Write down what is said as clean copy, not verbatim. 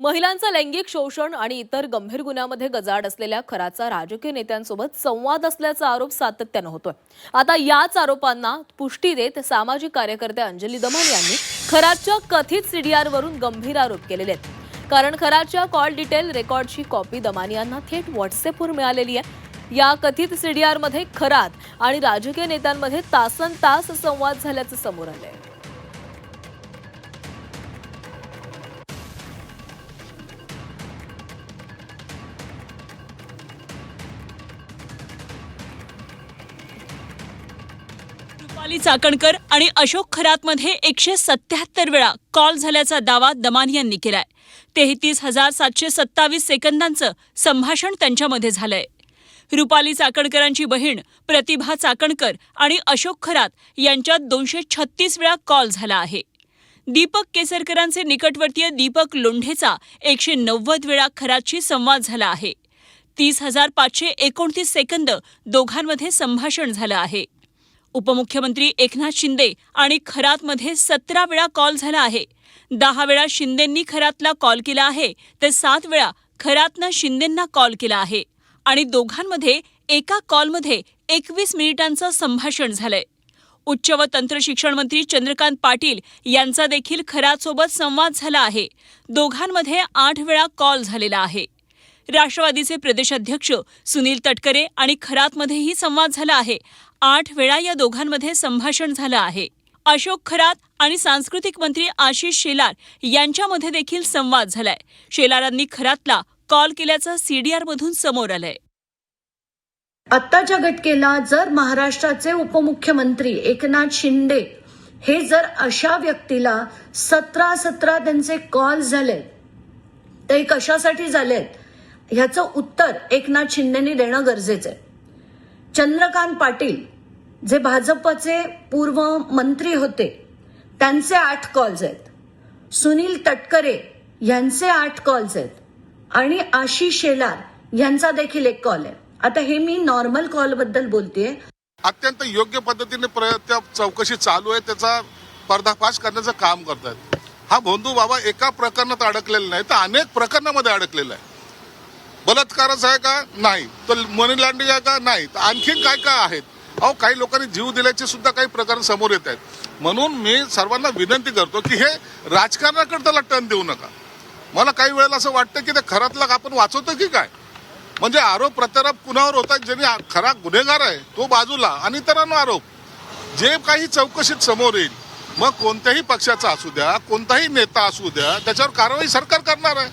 महिलांचं लैंगिक शोषण आणि इतर गंभीर गुन्ह्यामध्ये गजाआड असलेल्या खराचा राजकीय नेत्यांसोबत संवाद असल्याचा आरोप सातत्यानं होतोय। आता याच आरोपांना पुष्टी देत सामाजिक कार्यकर्ते अंजली दमानी यांनी खराच्या कथित सीडीआरवरून गंभीर आरोप केलेले आहेत। कारण खराच्या कॉल डिटेल रेकॉर्डची कॉपी दमानी यांना थेट व्हॉट्सअॅपवर मिळालेली आहे। या कथित सीडीआरमध्ये खरात आणि राजकीय नेत्यांमध्ये तासनतास संवाद झाल्याचं समोर आलंय। रुपाली चाकणकर आणि अशोक खरातमध्ये 177 वेळा कॉल झाल्याचा दावा दमानी यांनी केलाय। 33,727 सेकंदांचं संभाषण त्यांच्यामध्ये झालंय। रुपाली चाकणकरांची बहीण प्रतिभा चाकणकर आणि अशोक खरात यांच्यात 236 वेळा कॉल झाला आहे। दीपक केसरकरांचे निकटवर्तीय दीपक लोंढेचा 190 वेळा खरातशी संवाद झाला आहे। 30,529 सेकंद दोघांमध्ये संभाषण झालं आहे। उपमुख्यमंत्री एकनाथ शिंदे आणि खरातमध्ये 17 वेळा कॉल झाला आहे। 10 वेळा शिंदेंनी खरातला कॉल केला आहे तर 7 वेळा खरातनं शिंदेंना कॉल केला आहे आणि दोघांमध्ये एका कॉलमध्ये 21 मिनिटांचं संभाषण झालंय। उच्च व तंत्र शिक्षण मंत्री चंद्रकांत पाटील यांचा देखील खरातसोबत संवाद झाला आहे। दोघांमध्ये 8 वेळा कॉल झालेला आहे। राष्ट्रवादीचे प्रदेशाध्यक्ष सुनील तटकरे आणि खरातमध्येही संवाद झाला आहे। 8 वेळा या दोघांमध्ये संभाषण झालं आहे। अशोक खरात आणि सांस्कृतिक मंत्री आशिष शेलार यांच्यामध्ये देखील संवाद झालाय। शेलारांनी खरातला कॉल केल्याचं सीडीआरमधून समोर आलंय। आत्ताच्या घटकेला जर महाराष्ट्राचे उपमुख्यमंत्री एकनाथ शिंदे हे जर अशा व्यक्तीला 17 त्यांचे कॉल झाले तर हे कशासाठी झालेत ह्याचं उत्तर एकनाथ शिंदेंनी देणं गरजेचं आहे। चंद्रकांत पाटील जे भाजपचे पूर्व मंत्री होते त्यांचे 8 कॉल्स आहेत। सुनील तटकरे यांचे 8 कॉल्स आहेत आणि आशिष शेलार यांचा देखील 1 कॉल आहे। आता हे मी नॉर्मल कॉल बद्दल बोलतेय। अत्यंत योग्य पद्धतीने चौकशी चालू आहे, त्याचा पर्दाफाश करण्याचं काम करतात। हा भोंदू बाबा एका प्रकरणात अडकलेला नाही तर अनेक प्रकरणामध्ये अडकलेला आहे। बलात्कारच आहे का? नाही। तर मनी लॉन्ड्रिंग आहे का? नाही। तर आणखीन काय काय आहेत? अहो, काही लोकांनी जीव दिल्याचे सुद्धा काही प्रकार समोर येत आहेत। म्हणून मी सर्वांना विनंती करतो की हे राजकारणाकडे त्याला टर्न देऊ नका। मला काही वेळेला असं वाटतं की ते खरातला आपण वाचवतो की काय, म्हणजे आरोप प्रत्यारोप कुणावर होतात, ज्यांनी खरा गुन्हेगार आहे तो बाजूला आणि इतरांना आरोप, जे काही चौकशीत समोर येईल मग कोणत्याही पक्षाचा असू द्या, कोणताही नेता असू द्या, त्याच्यावर कारवाई सरकार करणार आहे।